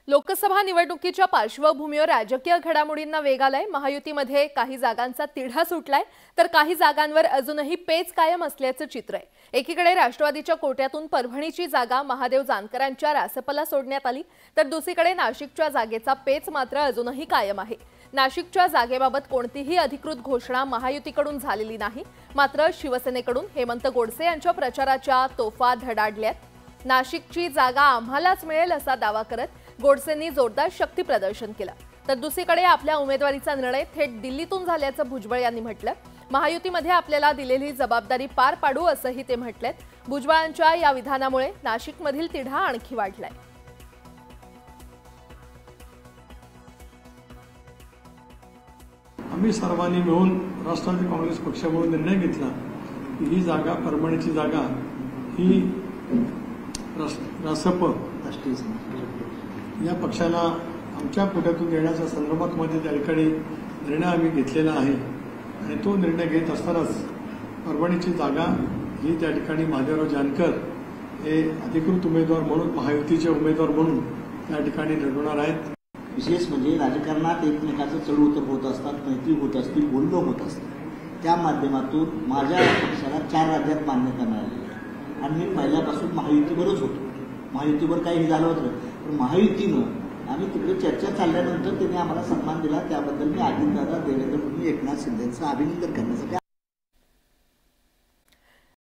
लोकसभा निवडणुकीच्या पार्श्वभूमीवर राजकीय घडामोडींना वेग आलाय। महायुतीमध्ये काही जागांचा तिढा सुटलाय तर काही जागांवर अजूनही पेच कायम असल्याचं चित्र आहे। एकीकडे राष्ट्रवादीच्या कोट्यातून परभणीची जागा महादेव जानकरांच्या रासपला सोडण्यात आली तर दुसरीकडे नाशिकच्या जागेचा पेच मात्र अजूनही कायम आहे। नाशिकच्या जागेबाबत कोणतीही अधिकृत घोषणा महायुतीकडून झालेली नाही, मात्र शिवसेनेकडून हेमंत गोडसे यांच्या प्रचाराच्या तोफा धडाडल्यात। नाशिकची जागा आम्हालाच मिळेल असा दावा करत गोडसेंनी जोरदार शक्ती प्रदर्शन केलं तर दुसरीकडे आपल्या उमेदवारीचा निर्णय थेट दिल्लीतून झाल्याचं भुजबळ यांनी म्हटलं। महायुतीमध्ये आपल्याला दिलेली जबाबदारी पार पाडू असंही ते म्हटलेत। भुजबळांच्या या विधानामुळे नाशिकमधील तिढा आणखी वाढलाय। आम्ही सर्वांनी मिळून राष्ट्रवादी काँग्रेस पक्षाकडून निर्णय घेतला की ही जागा, परभणीची जागा ही रासप या पक्षाला आमच्या कोट्यातून देण्याच्या संदर्भात त्या ठिकाणी निर्णय आम्ही घेतलेला आहे आणि तो निर्णय घेत असतानाच परभणीची जागा ही त्या ठिकाणी महादेवराव जानकर हे अधिकृत उमेदवार म्हणून, महायुतीचे उमेदवार म्हणून त्या ठिकाणी लढवणार आहेत। विशेष म्हणजे राजकारणात एकमेकाचं चढउतर होत असतात, मैत्री होत असते, बोलणं होत असतं। त्या माध्यमातून माझ्या पक्षाला 4 राज्यात मान्यता मिळाली आणि मी पहिल्यापासून महायुतीवरच होतो। महायुतीवर काही झालं होतं पण महायुतीनं आम्ही तिकडे चर्चा चालल्यानंतर त्यांनी आम्हाला सन्मान दिला, त्याबद्दल मी अजितदादा, देवेंद्र फडणवीस, एकनाथ शिंदेंचं अभिनंदन करण्यासाठी